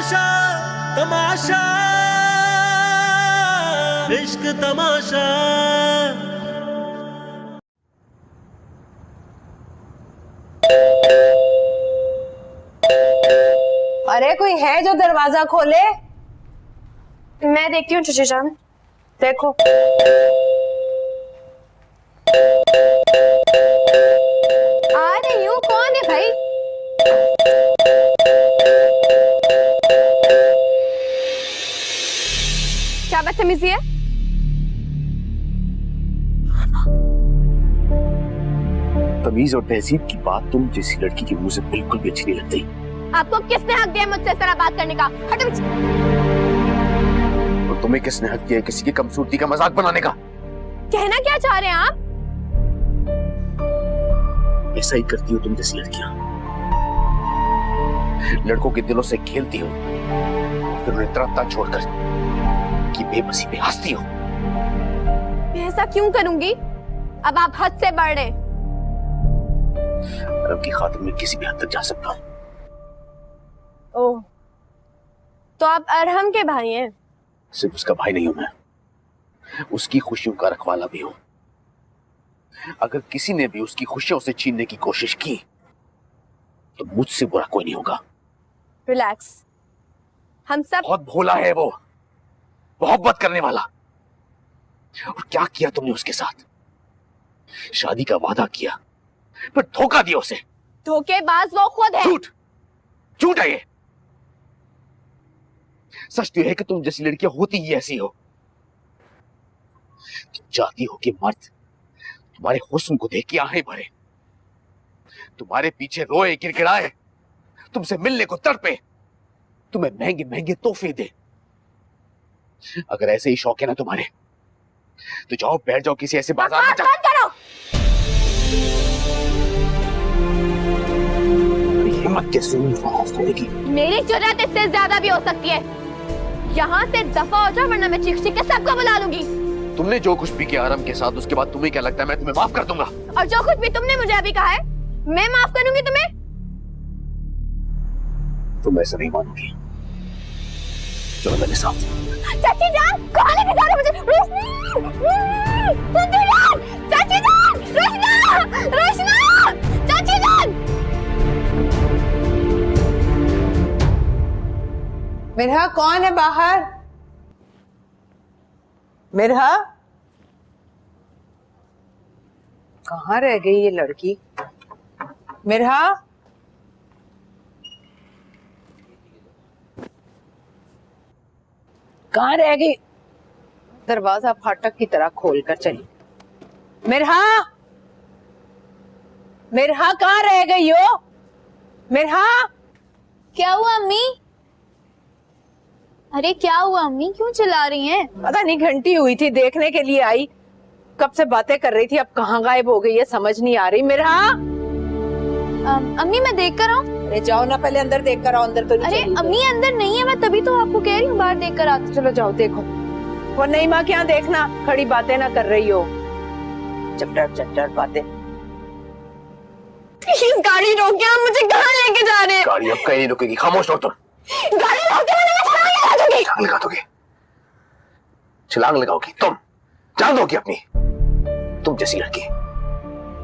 तमाशा तमाशा इश्क तमाशा। अरे कोई है जो दरवाजा खोले? मैं देखती हूँ चाची जान। देखो आ रही हूँ। कौन है भाई? क्या बदतमीजी है? तमीज और तहजीब की बात तुम जैसी लड़की के मुंह से बिल्कुल भी अच्छी नहीं लगती। आपको किसने हक दिया मुझसे इस तरह बात करने का? हटो पीछे। और तुम्हें किसने हक दिया किसी की कमसूरती का मजाक बनाने का? कहना क्या चाह रहे हैं आप? ऐसा ही करती हो तुम जैसी लड़कियां, लड़कों के दिलों से खेलती हो फिर उन्हें तरफ्ता छोड़कर की बेबसी पे हंसती हो। मैं ऐसा क्यों करूंगी? अब आप हद से बढ़ रहे। रब की खातिर मैं किसी भी हद तक जा सकता हूँ। ओह, तो आप अरहम के भाई हैं? सिर्फ उसका भाई नहीं हूं मैं, उसकी खुशियों का रखवाला भी हूं। अगर किसी ने भी उसकी खुशियों से छीनने की कोशिश की तो मुझसे बुरा कोई नहीं होगा। रिलैक्स, हम सब। बहुत भोला है वो, मोहब्बत करने वाला। और क्या किया तुमने उसके साथ? शादी का वादा किया पर धोखा दिया उसे। धोखेबाज वो खुद है। झूठ, झूठ है ये। सच तो यह है कि तुम जैसी लड़कियां होती ही ऐसी हो। तुम चाहती हो कि मर्द तुम्हारे हुस्न को देख के आहें भरे, तुम्हारे पीछे रोए गिड़गिड़ाए, तुमसे मिलने को तड़पे, तुम्हें महंगे महंगे तोहफे दे। अगर ऐसे ही शौक है ना तुम्हारे तो जाओ बैठ जाओ किसी ऐसे बाजार में। बंद करो। हिम्मत कैसे होगी? मेरी जुर्रत इससे ज्यादा भी हो सकती है। यहाँ से दफा हो जाओ वरना मैं चीख चीख के सबको बुला लूंगी। तुमने जो कुछ भी किया आराम के साथ, उसके बाद तुम्हें क्या लगता है मैं तुम्हें माफ कर दूंगा? और जो कुछ भी तुमने मुझे अभी कहा है मैं माफ करूंगी तुम्हें? तुम ऐसा नहीं मानोगी। चलो मेरे साथ। चाची जान, कहाँ लेके जा रहे हो मुझे? रोशनी, चाची जान, रोशना, रोशना, चाची जान। मिरहा कौन है बाहर? मिरहा कहाँ रह गई ये लड़की? मिरहा, कहाँ रह गई? दरवाजा फाटक की तरह खोलकर चली। मिरहा, मिरहा कहाँ रह गई हो? मिरहा, क्या हुआ अम्मी? अरे क्या हुआ अम्मी, क्यों चिल्ला रही हैं? पता नहीं, घंटी हुई थी देखने के लिए आई, कब से बातें कर रही थी, अब कहाँ गायब हो गई है समझ नहीं आ रही। मिरहा, अम्मी मैं देख कर आऊं? अरे जाओ ना, पहले अंदर देख कर आओ। अंदर तो नहीं अरे चली अम्मी अंदर नहीं है, मैं तभी तो आपको कह रही हूँ बाहर देख कर आती। चलो जाओ देखो। वो नहीं माँ, क्या देखना, खड़ी बातें ना कर रही हो, चपटर चपटर बातें। प्लीज गाड़ी रोके, आप मुझे कहाँ लेके जा रहे हैं? गाड़ी अब कहीं नहीं रुकेगी, खामोश रहो तुम। गाड़ी रोके, मैं छलांग लगा दूंगी। छलांग लगाओगी तुम? जान दोगी अपनी? तुम जैसी लड़की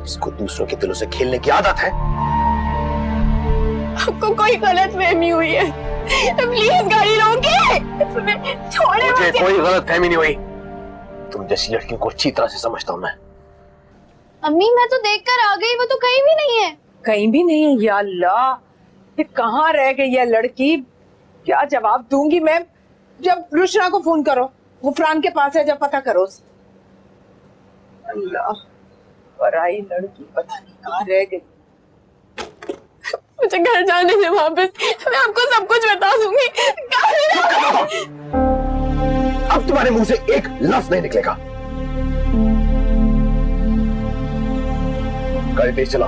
इसको दूसरों के दिलों से खेलने की आदत है। आपको कोई गलतफहमी हुई है, प्लीज गाड़ी रोके, छोड़े मुझे मुझे। कोई गलतफहमी नहीं हुई। तुम जैसी लड़कियों को अच्छी तरह से समझता हूं मैं। अम्मी मैं तो देख कर आ गई, वो तो कहीं भी नहीं है। कहीं भी नहीं है? या अल्लाह, ये कहाँ रह गई है लड़की? क्या जवाब दूंगी मैं? जब रुशना को फोन करो, गुफरान के पास है, जब पता करो। अल्लाह, पराई लड़की पता नहीं कहाँ रह गई। मुझे घर जाने दे वापस, मैं आपको सब कुछ बता दूंगी। अब तुम्हारे मुंह से एक लफ्ज नहीं निकलेगा। गाड़ी तेज चला।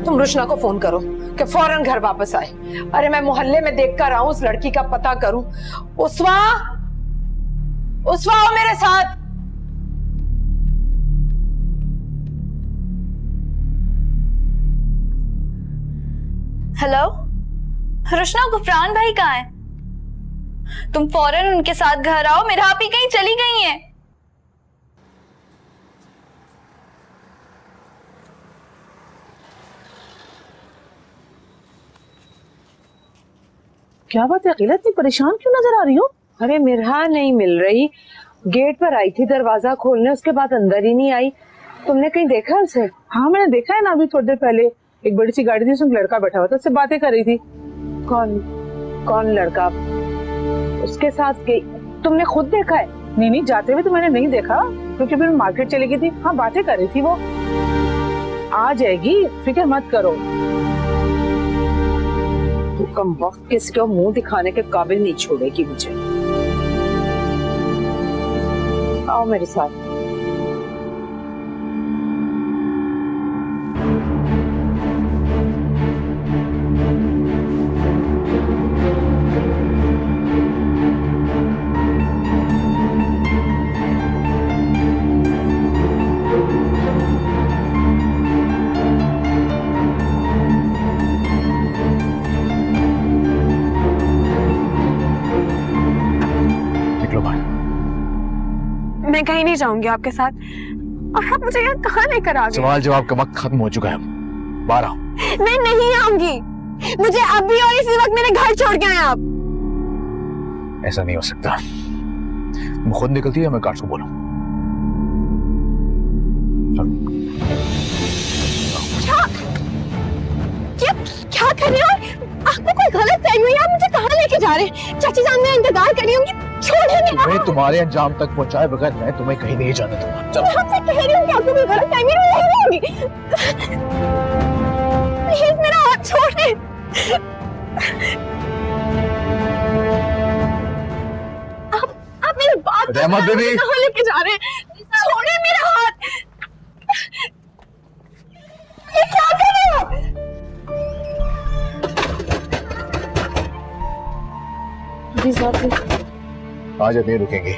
तुम रुशना को फोन करो, कि फौरन घर वापस आए। अरे मैं मोहल्ले में देख कर आऊं, उस लड़की का पता करूं। उस्वा, उस्वा आओ मेरे साथ। हेलो रुशना, गुफरान भाई कहाँ है? तुम फौरन उनके साथ घर आओ, मेरा आप ही कहीं चली गई हैं। क्या बात है अकेला, इतनी परेशान क्यों नजर आ रही हो? अरे मिरहा नहीं मिल रही, गेट पर आई थी दरवाजा खोलने, उसके बाद अंदर ही नहीं आई। तुमने कहीं देखा उसे? हाँ मैंने देखा है ना, अभी थोड़ी देर पहले एक बड़ी सी गाड़ी थी, उसमें लड़का बैठा हुआ था, उससे बातें कर रही थी। कौन कौन लड़का? उसके साथ गई? तुमने खुद देखा है? नहीं नहीं, जाते हुए तो मैंने नहीं देखा, क्योंकि फिर मार्केट चली गई थी। हाँ बातें कर रही थी वो, आ जाएगी, फिक्र मत करो। तू कम वक्त किसी को मुंह दिखाने के काबिल नहीं छोड़ेगी मुझे। आओ मेरे साथ। मैं कहीं नहीं जाऊंगी आपके साथ, और आप मुझे यहाँ कहाँ लेकर आ गए? सवाल जवाब का वक्त खत्म हो चुका है, बाहर आओ। मैं नहीं आऊंगी, मुझे अभी और इसी वक्त मेरे घर छोड़ के आए आप। ऐसा नहीं हो सकता, तुम खुद निकलती है, मैं गार्ड को बोलूं। क्या कर रहे हो? आपको कोई गलत फहमी है? आप मुझे कहाँ लेके जा रहे हैं? चाची जान मेरा इंतजार कर रही होंगी, छोड़िए नहीं। तुम्हें तुम्हारे अंजाम तक पहुंचाए बगैर मैं तुम्हें कहीं नहीं जाने दूंगा। चलो। मैं आपसे कह रही हूँ कि आपको कोई गलत फहमी नहीं होगी। प्लीज मेरा हाथ छोड़िए। आप मेरी बात रहमत बेबी, कहाँ लेके जा रहे हैं? छोड़िए मेरा हाथ। ये क्या कर रहे हो? जी साहब, आज अब नहीं रुकेंगे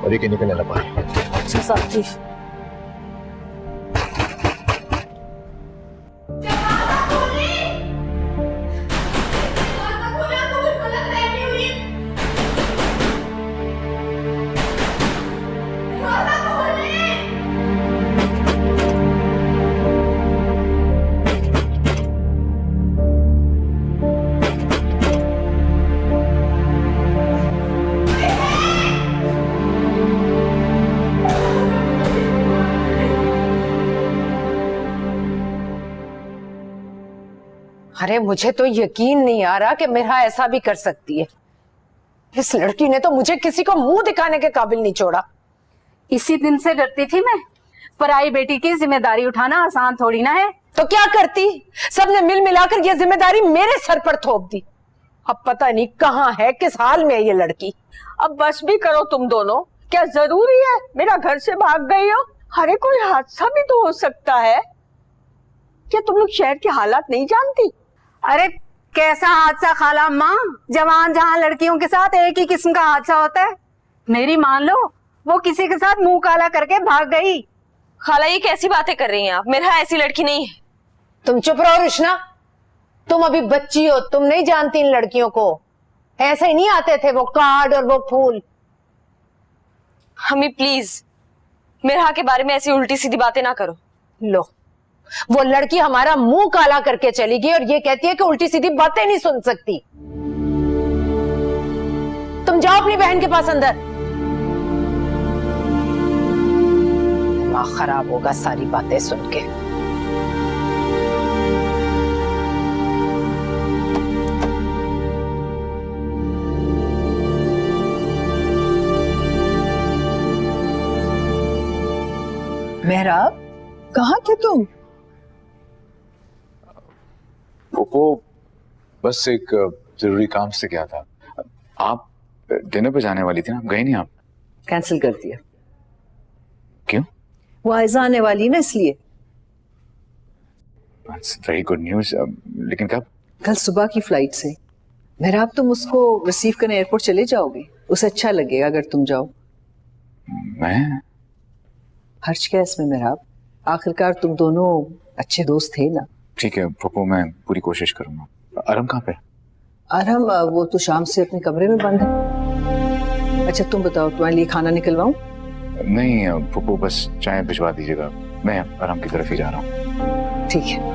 और ये निकलने लगा है। जी साहब जी। अरे मुझे तो यकीन नहीं आ रहा कि मिरहा ऐसा भी कर सकती है। इस लड़की ने तो मुझे किसी को मुंह दिखाने के काबिल नहीं छोड़ा। इसी दिन से डरती थी मैं, पराई बेटी की जिम्मेदारी उठाना आसान थोड़ी ना है। तो क्या करती, सबने मिल मिलाकर ये जिम्मेदारी मेरे सर पर थोप दी। अब पता नहीं कहाँ है, किस हाल में है ये लड़की। अब बस भी करो तुम दोनों, क्या जरूरी है मेरा घर से भाग गई हो? अरे कोई हादसा भी तो हो सकता है। क्या तुम लोग शहर के हालात नहीं जानती? अरे कैसा हादसा खाला माँ, जवान जहाँ लड़कियों के साथ एक ही किस्म का हादसा होता है। मेरी मान लो, वो किसी के साथ मुंह काला करके भाग गई। खाला ये कैसी बातें कर रही हैं आप? मेरा ऐसी लड़की नहीं है। तुम चुप रहो रुशना, तुम अभी बच्ची हो, तुम नहीं जानती इन लड़कियों को। ऐसे ही नहीं आते थे वो कार्ड और वो फूल। हमें प्लीज मेरा के बारे में ऐसी उल्टी सीधी बातें ना करो। लो, वो लड़की हमारा मुंह काला करके चली गई और ये कहती है कि उल्टी सीधी बातें नहीं सुन सकती। तुम जाओ अपनी बहन के पास अंदर। दिमाग खराब होगा सारी बातें सुन के। मेहराब, कहाँ थे तुम? वो बस एक जरूरी काम से गया था। आप डिनर पे जाने वाली थी ना, गए नहीं आप? कैंसिल कर दिया। क्यों? वो आयजा आने वाली ना, इसलिए। That's very good news. लेकिन कब? कल सुबह की फ्लाइट से। मेहराब, तुम उसको रिसीव करने एयरपोर्ट चले जाओगे? उसे अच्छा लगेगा अगर तुम जाओ। मैं? हर्ज क्या है इसमें मेहराब? आखिरकार तुम दोनों अच्छे दोस्त थे ना। ठीक है पप्पू, मैं पूरी कोशिश करूंगा। अरम कहाँ पे? अरहम वो तो शाम से अपने कमरे में बंद है। अच्छा तुम बताओ, तुम्हारे लिए खाना निकलवाऊं? नहीं पप्पू, बस चाय भिजवा दीजिएगा, मैं अरम की तरफ ही जा रहा हूँ। ठीक है।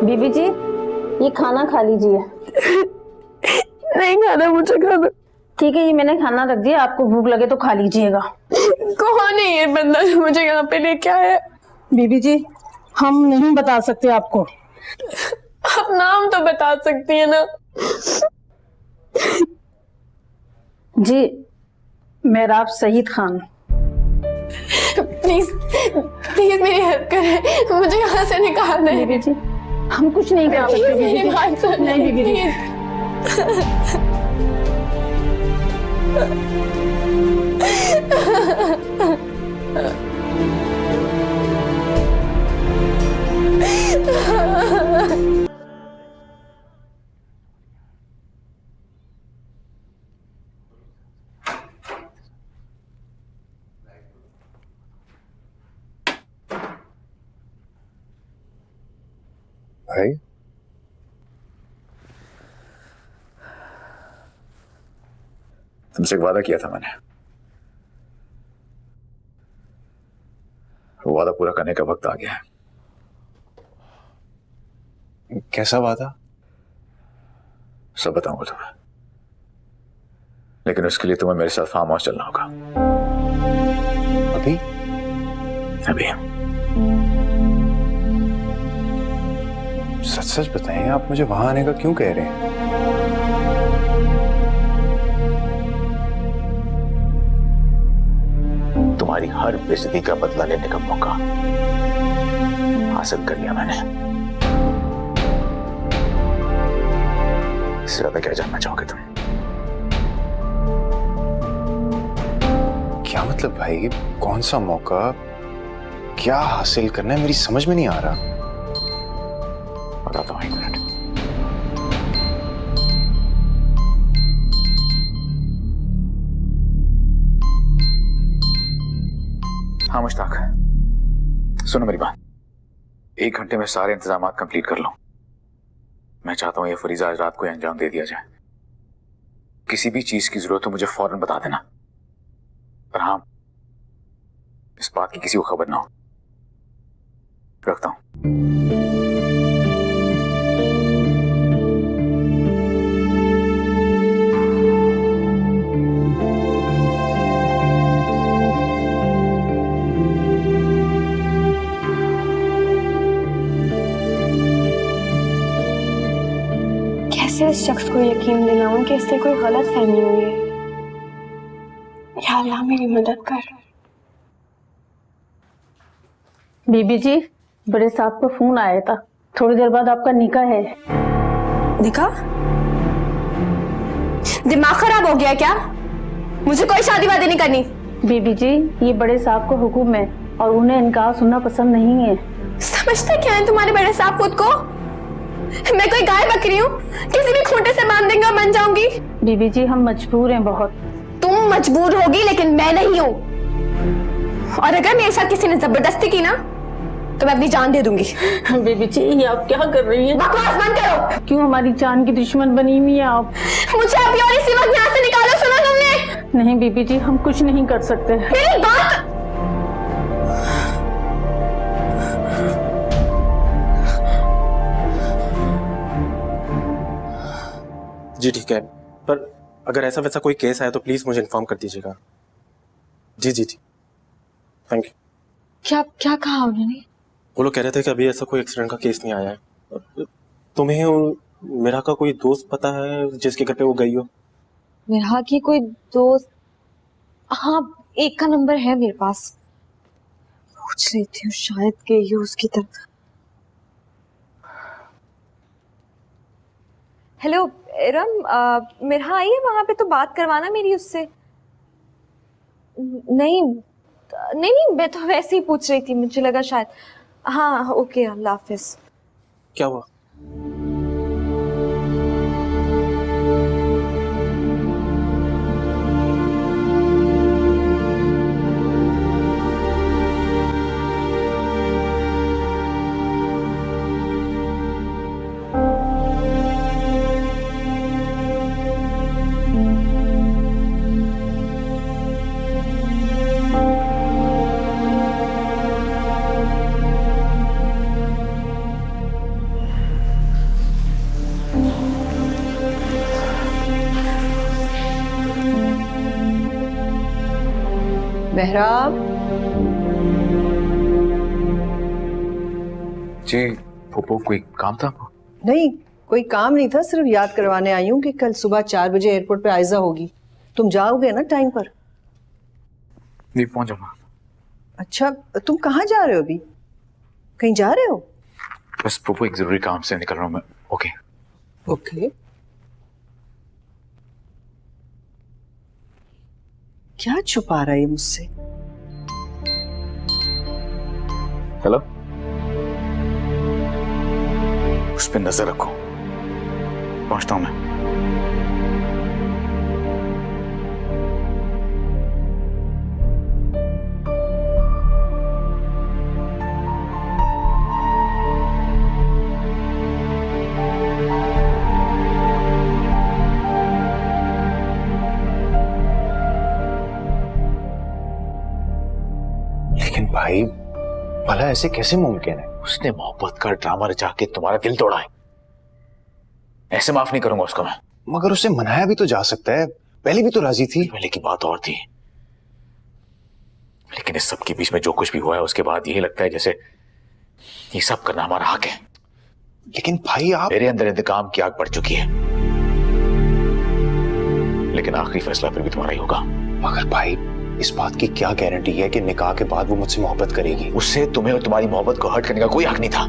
बीबी जी, ये खाना खा लीजिए। नहीं खाना, मुझे खाना। ठीक है, ये मैंने खाना रख दिया, आपको भूख लगे तो खा लीजिएगा। कौन है ये बंदा जो मुझे यहाँ पे लेके आया है? बीबी जी, हम नहीं बता सकते आपको। आप नाम तो बता सकती है ना। जी, मेहराब सईद खान। प्लीज प्लीज मेरी हेल्प करें, मुझे यहाँ से निकाल दें। बीबी जी, हम कुछ नहीं कर सकते। मेरी बात सुनिए, नहीं बीबी जी। भाई तुमसे एक वादा किया था मैंने, वो वादा पूरा करने का वक्त आ गया है। कैसा वादा? सब बताऊंगा तुम्हें, लेकिन उसके लिए तुम्हें मेरे साथ फार्म हाउस चलना होगा। अभी? अभी। सच सच बताइए, आप मुझे वहां आने का क्यों कह रहे हैं? तुम्हारी हर बेइज्जती का बदला लेने का मौका हासिल कर लिया मैंने। इससे ज्यादा क्या जानना चाहोगे तुम? क्या मतलब भाई, कौन सा मौका, क्या हासिल करना है, मेरी समझ में नहीं आ रहा। बताता हूं, एक मिनट। हाँ मुश्ताक, सुनो मेरी बात। 1 घंटे में सारे इंतजाम कंप्लीट कर लो। मैं चाहता हूं ये फरीजा आज रात को ही अंजाम दे दिया जाए। किसी भी चीज की जरूरत हो मुझे फौरन बता देना, पर हाँ इस बात की किसी को खबर ना हो। रखता हूं। कैसे इस शख्स को यकीन दिलाऊं कि इससे कोई गलत फहमी हुई है। या अल्लाह मेरी मदद कर। बीबी जी, बड़े साहब का फोन आया था, थोड़ी देर बाद आपका निकाह है। निकाह? दिमाग खराब हो गया क्या? मुझे कोई शादी वादी नहीं करनी। बीबी जी, ये बड़े साहब का हुक्म है और उन्हें इनकार सुनना पसंद नहीं है। समझते क्या है तुम्हारे बड़े साहब खुद को? मैं कोई गाय बकरी हूँ? किसी भी खूंटे से बांध देंगे और बन जाऊंगी। बीबी जी, हम मजबूर हैं बहुत। तुम मजबूर होगी लेकिन मैं नहीं हूँ, और अगर मेरे साथ किसी ने जबरदस्ती की ना तो मैं अपनी जान दे दूंगी। बीबी जी, ये आप क्या कर रही हैं? बकवास बंद करो। क्यों हमारी जान की दुश्मन बनी हुई है आप? मुझे अभी और इसी वक्त यहाँ से निकालो, सुना तुमने? नहीं बीबी जी, हम कुछ नहीं कर सकते। मेरी बात। जी ठीक है, पर अगर ऐसा वैसा कोई केस आया तो प्लीज मुझे इन्फॉर्म कर दीजिएगा। जी जी जी, थैंक यू। क्या क्या कहा उन्होंने? वो लोग कह रहे थे कि अभी ऐसा कोई एक्सीडेंट का केस नहीं आया है। तुम्हें मेरा का कोई दोस्त पता है जिसके घर पे वो गई हो? मेरा की कोई दोस्त, हाँ एक का नंबर है मेरे पास, पूछ रही थी शायद गई हो उसकी तरफ। हेलो इरम, मेरा आई है वहां पे तो बात करवाना मेरी उससे। नहीं नहीं नहीं, मैं तो वैसे ही पूछ रही थी, मुझे लगा शायद। हाँ ओके, अल्लाह हाफिज। क्या हुआ? मेहराब, जी फूफो, कोई काम था? नहीं कोई काम नहीं था, सिर्फ याद करवाने आई हूँ कि कल सुबह 4 बजे एयरपोर्ट पे आयजा होगी। तुम जाओगे ना टाइम पर? नहीं, पहुंच जाऊंगा। अच्छा, तुम कहाँ जा रहे हो अभी? कहीं जा रहे हो? बस फूफो एक जरूरी काम से निकल रहा हूँ मैं। Okay okay. क्या छुपा रहा है मुझसे? हेलो, उस पर नजर रखो, पहुंचता हूं मैं। लेकिन भाई, भला ऐसे कैसे मुमकिन है? उसने मोहब्बत का ड्रामा रचा के तुम्हारा दिल तोड़ा है, ऐसे माफ नहीं करूंगा उसको मैं। मगर उसे मनाया भी तो जा सकता है, पहले भी तो राजी थी। पहले की बात और थी, लेकिन इस सब के बीच में जो कुछ भी हुआ है उसके बाद यही लगता है जैसे ये सब करना हमारा हक है। लेकिन भाई आप... मेरे अंदर इंतकाम की आग बढ़ चुकी है, लेकिन आखिरी फैसला फिर भी तुम्हारा ही होगा। मगर भाई, इस बात की क्या गारंटी है कि निकाह के बाद वो मुझसे मोहब्बत करेगी? उससे तुम्हें और तुम्हारी मोहब्बत को हर्ट करने का कोई हक नहीं था,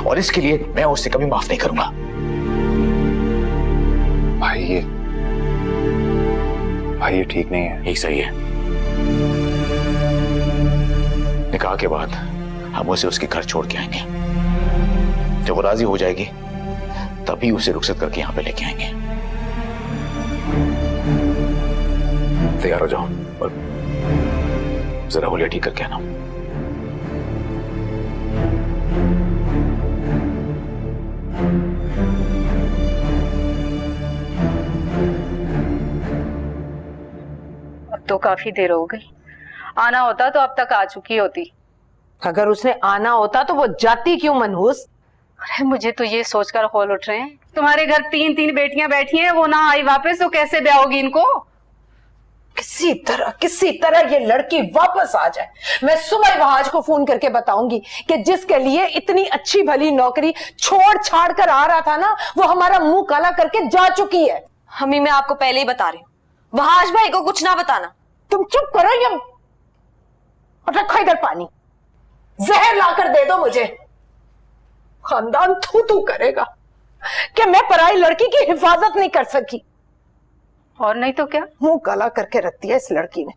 और इसके लिए मैं उससे कभी माफ नहीं करूंगा। भाई ये ठीक नहीं है। यही सही है। निकाह के बाद हम उसे उसके घर छोड़ के आएंगे, जब वो राजी हो जाएगी तभी उसे रुखसत करके यहाँ पे लेके आएंगे। तैयार हो जाओ और जरा होलिया ठीक करके आना। अब तो काफी देर हो गई, आना होता तो अब तक आ चुकी होती। अगर उसने आना होता तो वो जाती क्यों मनहूस? अरे मुझे तो ये सोचकर हौल उठ रहे हैं, तुम्हारे घर 3 बेटियां बैठी हैं, वो ना आई वापस तो कैसे ब्याह होगी इनको? किसी तरह ये लड़की वापस आ जाए। मैं सुबह वहाज को फोन करके बताऊंगी कि जिसके लिए इतनी अच्छी भली नौकरी छोड़ छाड़ कर आ रहा था ना, वो हमारा मुंह काला करके जा चुकी है। हमी मैं आपको पहले ही बता रही हूँ, वहाज भाई को कुछ ना बताना। तुम चुप करो या और रखो इधर पानी, जहर लाकर दे दो मुझे। खानदान थू थू करेगा कि मैं पराई लड़की की हिफाजत नहीं कर सकी। और नहीं तो क्या, मुंह काला करके रख दिया इस लड़की ने।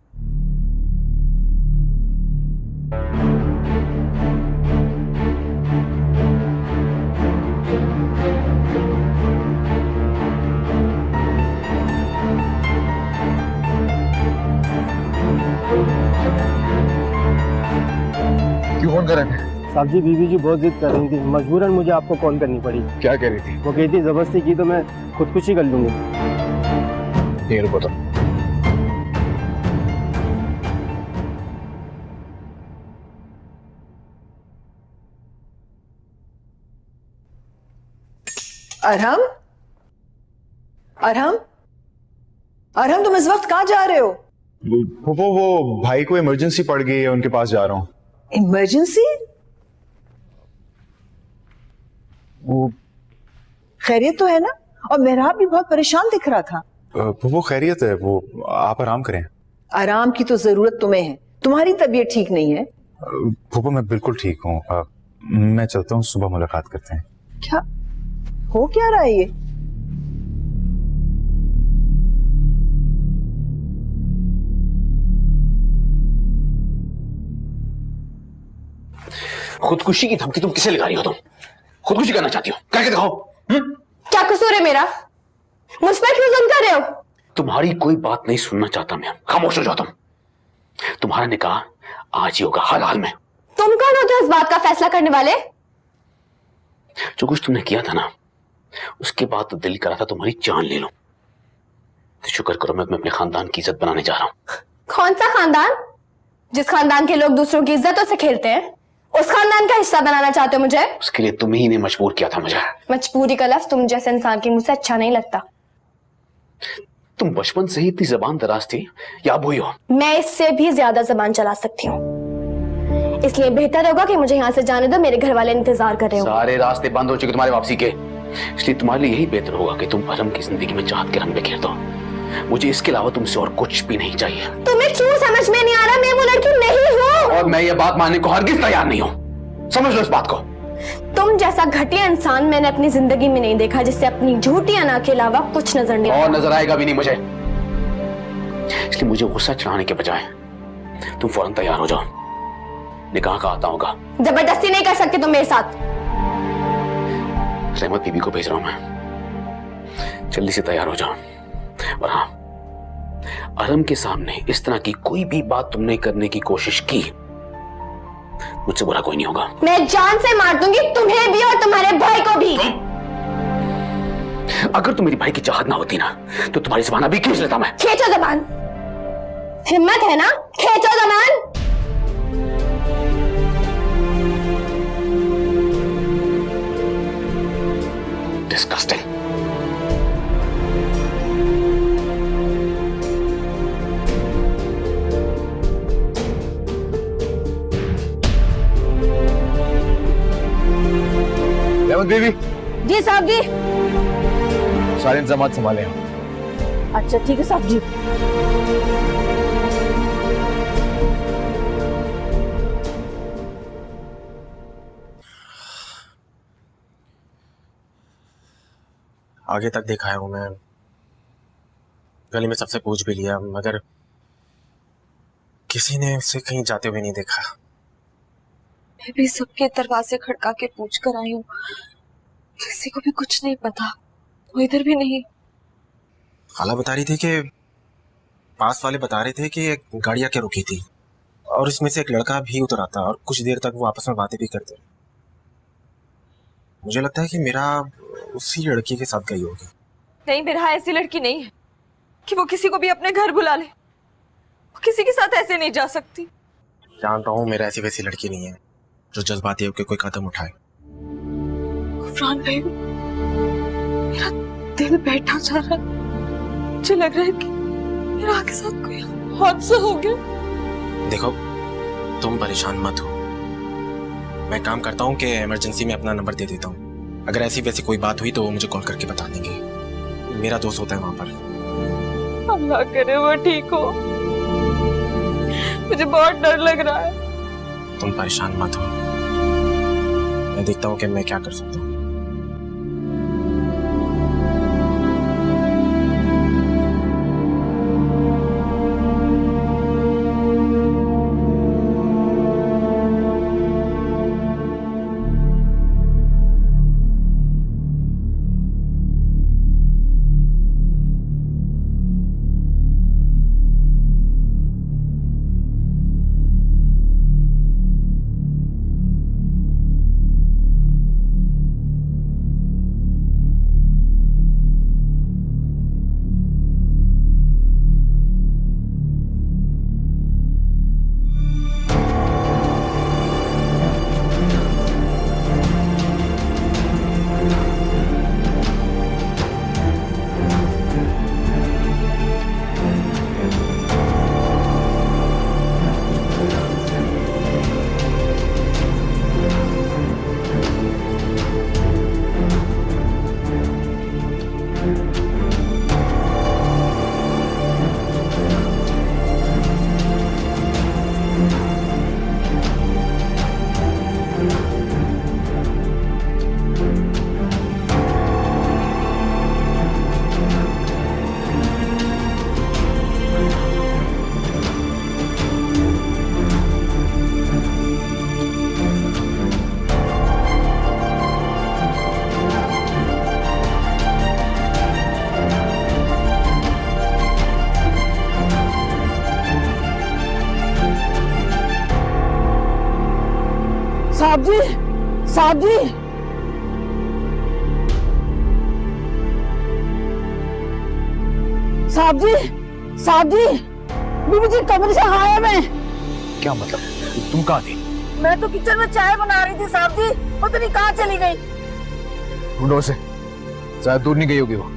क्यों फोन कर रहे थे? साहब जी, बीवी जी बहुत जिद कर रही थी, मजबूरन मुझे आपको कॉल करनी पड़ी। क्या कह रही थी? वो कहती जबरदस्ती की तो मैं खुदकुशी कर लूंगी। ये रुको तो। अरहम, अरहम, अरहम, तुम इस वक्त कहां जा रहे हो? वो भाई को इमरजेंसी पड़ गई है, उनके पास जा रहा हूँ। इमरजेंसी? वो खैरियत तो है ना? और मेहराब भी बहुत परेशान दिख रहा था। वो खैरियत है, वो आप आराम करें। आराम की तो जरूरत तुम्हें है, तुम्हारी तबीयत ठीक नहीं है। फूफो मैं बिल्कुल ठीक हूँ, मैं चलता हूँ, सुबह मुलाकात करते हैं। क्या हो क्या रहा है ये? खुदकुशी की धमकी तुम किसे लगा रही हो? तुम खुदकुशी करना चाहती हो? करके दिखाओ। क्या कसूर है मेरा? मुझ पर क्यों जुल्म कर रहे हो? तुम्हारी कोई बात नहीं सुनना चाहता मैं, खामोश हो जाओ तुम। तुम्हारा निकाह आज ही होगा, हर हाल में। तुम कौन होते हो इस बात का फैसला करने वाले? जो कुछ तुमने किया था ना, उसके बाद तो दिल करा था तुम्हारी जान ले लो। तो शुक्र करो मैं अपने खानदान की इज्जत बनाने जा रहा हूँ। कौन सा खानदान? जिस खानदान के लोग दूसरों की इज्जतों से खेलते हैं, उस खानदान का हिस्सा बनाना चाहते हो मुझे? उसके लिए तुम ही ने मजबूर किया था मुझे। मजबूरी का लफ्ज तुम जैसे इंसान के मुंह से अच्छा नहीं लगता। तुम बचपन से ही इतनी जबान दराज थी या भूई हो? मैं इससे भी ज्यादा जबान चला सकती हूँ, इसलिए बेहतर होगा कि मुझे यहाँ से जाने दो। मेरे घर वाले इंतजार कर रहे हो। सारे रास्ते बंद हो चुके तुम्हारे वापसी के, इसलिए तुम्हारे लिए यही बेहतर होगा कि तुम अरम की जिंदगी में चाहत के रंग बिखेर दो। मुझे इसके अलावा तुमसे और कुछ भी नहीं चाहिए। तुम्हें क्यों समझ में नहीं आ रहा? मैं वो लड़की नहीं हूँ, और मैं ये बात मानने को हरगिज तैयार नहीं हूँ। समझ लो इस बात को। तुम जैसा घटिया इंसान मैंने अपनी जिंदगी में नहीं देखा, जिससे अपनी झूठी अना के अलावा कुछ नजर नहीं और नजर आएगा भी नहीं मुझे। इसलिए मुझे गुस्सा चढ़ाने के बजाय तुम फौरन तैयार हो जाओ। निकाह का आता होगा। जबरदस्ती नहीं कर सकते तुम मेरे साथ। रहमत बीबी को भेज रहा हूं मैं, जल्दी से तैयार हो जाओ। और हाँ, अरम के सामने इस तरह की कोई भी बात तुमने करने की कोशिश की, मुझसे बुरा कोई नहीं होगा। मैं जान से मार दूंगी तुम्हें भी और तुम्हारे भाई को भी। अगर तुम मेरी भाई की चाहत ना होती ना, तो तुम्हारी जबान अभी खींच लेता मैं। खींचो जबान, हिम्मत है ना? खींचो जबान। डिस्गस्टिंग। रहमत बीबी। जी साहब जी। सारे इंतजाम संभाले। अच्छा ठीक है साहब जी। आगे तक देखा है वो, मैं गली में सबसे पूछ भी लिया, मगर किसी ने उसे कहीं जाते हुए नहीं देखा। मैं भी सबके दरवाजे खड़का के पूछ कर आई हूँ, किसी को भी कुछ नहीं पता। वो इधर भी नहीं। खाला बता रही थी कि पास वाले बता रहे थे कि एक गाड़ी आके रुकी थी और इसमें से एक लड़का भी उतरा था और कुछ देर तक वो आपस में बातें भी करते रहे। मुझे लगता है कि मेरा उसी लड़की के साथ गई होगी। नहीं, मेरा ऐसी लड़की नहीं है कि वो किसी को भी अपने घर बुला ले। वो किसी के साथ ऐसे नहीं जा सकती। जानता हूँ मेरा ऐसी वैसी लड़की नहीं है जो जज्बाती होकर कोई कदम उठाए। गुफरान भाई, मेरा दिल बैठा जा रहा है। मुझे लग रहा है कि मेरा के साथ कोई हादसा हो गया। देखो, तुम परेशान मत हो। मैं काम करता हूँ कि इमरजेंसी में अपना नंबर दे देता हूँ। अगर ऐसी वैसी कोई बात हुई तो वो मुझे कॉल करके बता देंगे। मेरा दोस्त होता है वहां पर। अल्लाह करे वो ठीक हो। मुझे बहुत डर लग रहा है। तुम परेशान मत हो, मैं देखता हूँ कि मैं क्या कर सकता हूँ। साहब जी, साहब जी, साहब जी, साहब जी, बीबी जी कमरे से गायब है। क्या मतलब? तुम कहाँ थी? मैं तो किचन में चाय बना रही थी साहब जी, पता नहीं कहाँ चली गई। ढूंढो उसे, शायद दूर नहीं गई होगी वो।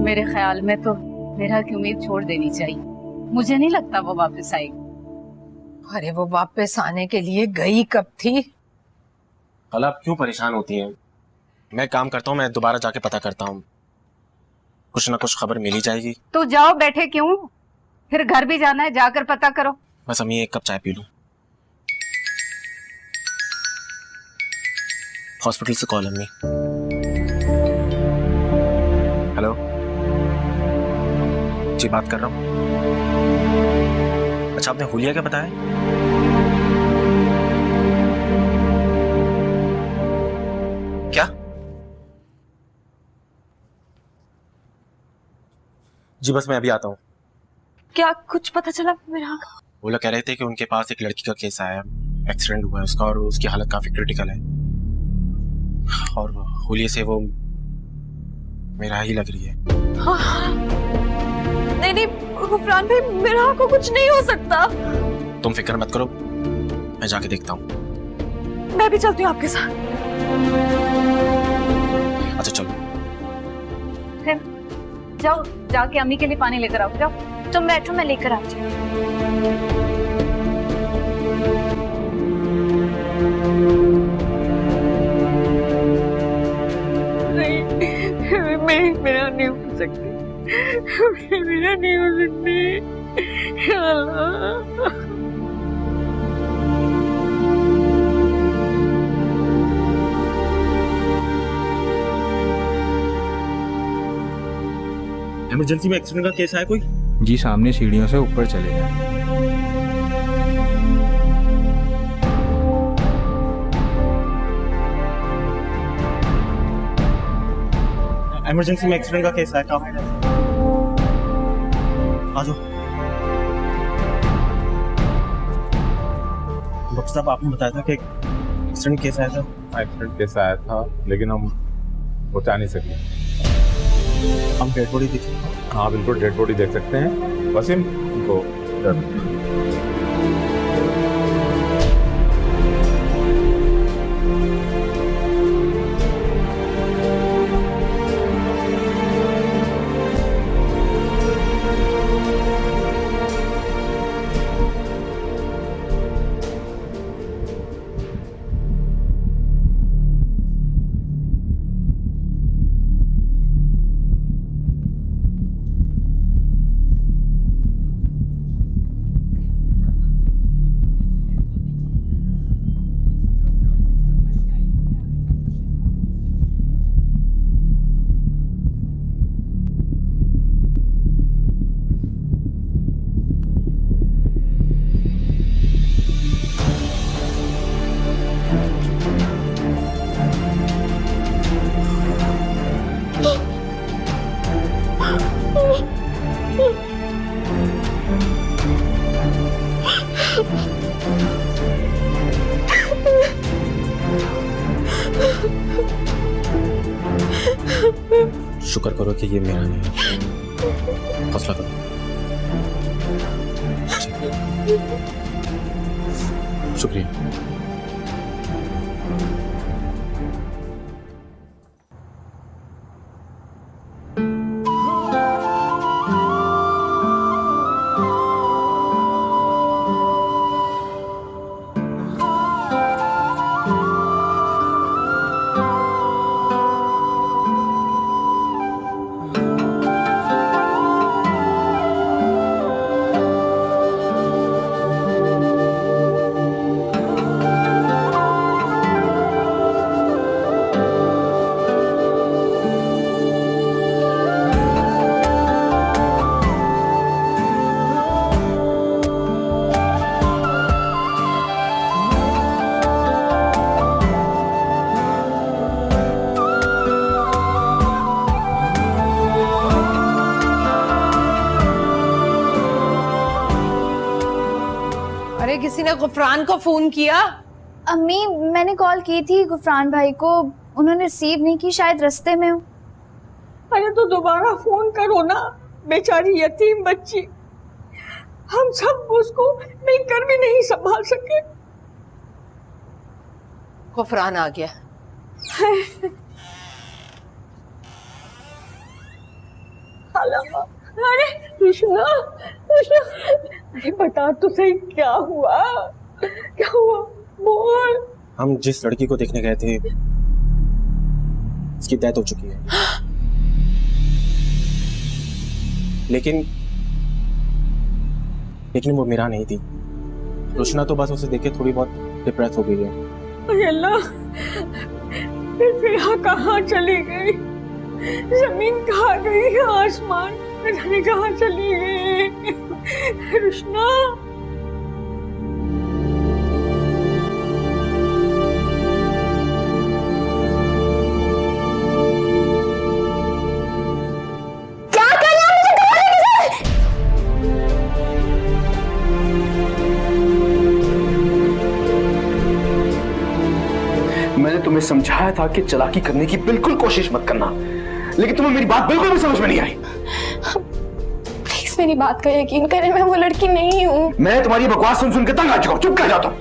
मेरे ख्याल में तो मेरा की उम्मीद छोड़ देनी चाहिए। मुझे नहीं लगता वो वापस आएगी। अरे वो वापस आने के लिए गई कब थी? कल आप क्यों परेशान होती हैं? मैं काम करता हूँ, मैं दोबारा जाके पता करता हूँ, कुछ ना कुछ खबर मिल ही जाएगी। तो जाओ, बैठे क्यों? फिर घर भी जाना है, जाकर पता करो। बस अम्मी एक कप चाय पी लूं। हॉस्पिटल से कॉल अम्मी। हेलो जी, बात कर रहा हूँ। अच्छा, आपने हुलिया क्या बताया? क्या? जी बस मैं अभी आता हूँ। क्या कुछ पता चला मेरा? वो लोग कह रहे थे कि उनके पास एक लड़की का केस आया है, एक्सीडेंट हुआ है उसका और उसकी हालत काफी क्रिटिकल है, और हुलिये से वो मेरा ही लग रही है। हाँ। नहीं नहीं गुफरान भाई, मेरा को कुछ नहीं हो सकता। तुम फिक्र मत करो, मैं जाके देखता हूँ। मैं भी चलती हूँ आपके साथ। अच्छा चलो। फिर जाओ, जाके अम्मी के लिए पानी लेकर आओ। जाओ, तुम बैठो, मैं लेकर आती हूँ। मेरा नहीं हो सकती, मेरा नहीं हो सकती। अल्लाह। इमरजेंसी में एक्सीडेंट का केस आया कोई? जी सामने सीढ़ियों से ऊपर चले गए। इमरजेंसी में एक्सीडेंट का केस आया, कहाँ? आ जाओ। डॉक्टर साहब, आपने बताया था कि एक्सीडेंट केस आया था। एक्सीडेंट केस आया था, लेकिन हम बचा नहीं सके। हम डेड बॉडी देख सकते हैं? हाँ बिल्कुल, डेड बॉडी देख सकते हैं। वसीम को शुक्र करो कि ये मेरा नहीं है। हौसला करो। शुक्रिया। किसी ने गुफरान को फोन किया? अम्मी मैंने कॉल की थी गुफरान भाई को, उन्होंने रिसीव नहीं की, शायद रास्ते में हूँ। अरे तो दोबारा फोन करो ना, बेचारी यतीम बच्ची, हम सब उसको मिलकर भी नहीं संभाल सके। गुफरान आ गया। अरे कृष्णा, अरे बता तो सही क्या हुआ, क्या हुआ, बोल। हम जिस लड़की को देखने गए थे उसकी डेथ हो चुकी है, लेकिन वो मेरा नहीं थी। रोशना तो बस उसे देख के थोड़ी बहुत डिप्रेस हो गई है। अरे अल्लाह, फिर कहाँ चली गई, जमीन कहाँ गई, आसमान कहाँ चली गई कृष्णा। मैंने तुम्हें समझाया था कि चालाकी करने की बिल्कुल कोशिश मत करना, लेकिन तुम्हें मेरी बात बिल्कुल भी समझ में नहीं आई। प्लीज मेरी बात का यकीन करें, मैं वो लड़की नहीं हूँ। मैं तुम्हारी बकवास सुन सुन के तंग आ चुका हूं, चुप कर जाता हूं।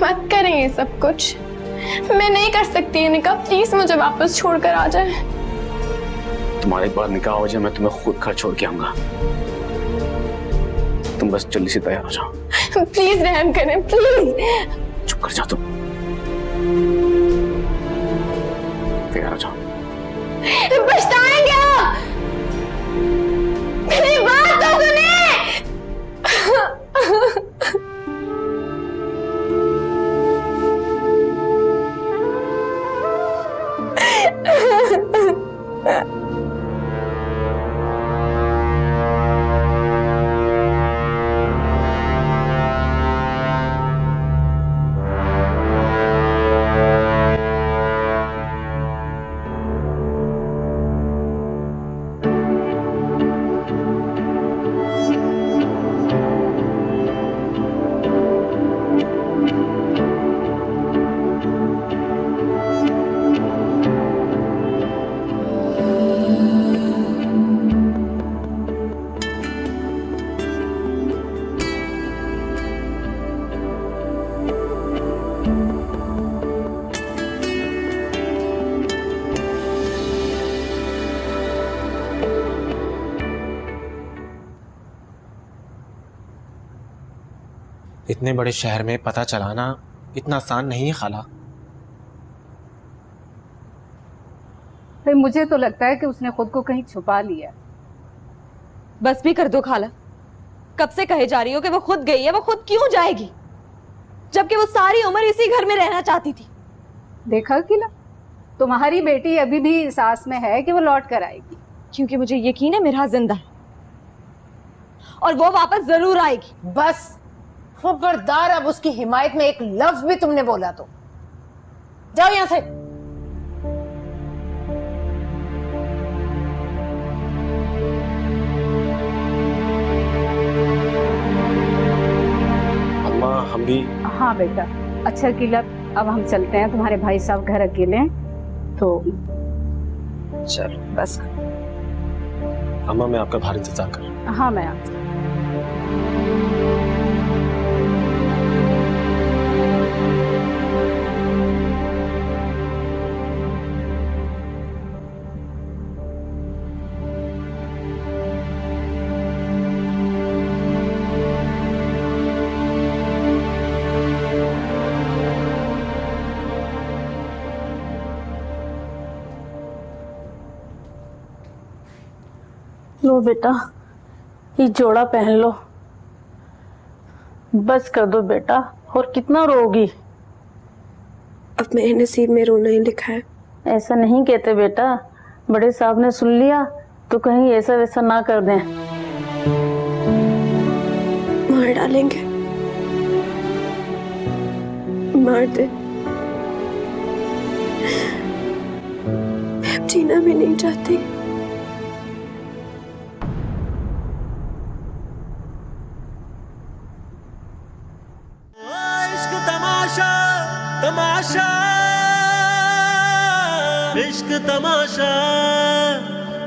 मत करें ये सब कुछ, मैं नहीं कर सकती निकाह, प्लीज मुझे वापस छोड़कर आ जाए। तुम्हारे बाद निकाह हो जाए मैं तुम्हें खुद घर छोड़ के आऊंगा, तुम बस जल्दी से तैयार हो जाओ। प्लीज रहम करें, प्लीज। चुप कर जा तुम, तैयार हो जाओ। पछताएंगे आप, मेरी बात तो सुने। इतने बड़े शहर में पता चलाना इतना आसान नहीं है खाला। भाई मुझे तो लगता है कि उसने खुद को कहीं छुपा लिया। बस भी कर दो खाला, कब से कहे जा रही हो कि वो खुद गई है, वो खुद क्यों जाएगी जबकि वो सारी उम्र इसी घर में रहना चाहती थी। देखा किला, तुम्हारी बेटी अभी भी इस आस में है कि वो लौट कर आएगी, क्योंकि मुझे यकीन है मिराज जिंदा है और वो वापस जरूर आएगी। बस खबरदार, अब उसकी हिमायत में एक लफ्ज भी तुमने बोला तो जाओ यहां से। अम्मा हम भी। हाँ बेटा, अच्छा किला, अब हम चलते हैं, तुम्हारे भाई साहब घर अकेले हैं तो चल बस। अम्मा मैं आपका बाहर इंतजार कर रहा हूँ। हाँ मैं आपसे। लो बेटा, ये जोड़ा पहन लो, बस कर दो बेटा, और कितना रोगी। अब मेरे नसीब में रोना ही लिखा है। ऐसा नहीं कहते बेटा, बड़े साहब ने सुन लिया तो कहीं ऐसा वैसा ना कर दें। मार डालेंगे, मार दे, मैं अब जीना भी नहीं चाहती। तमाशा, इश्क तमाशा।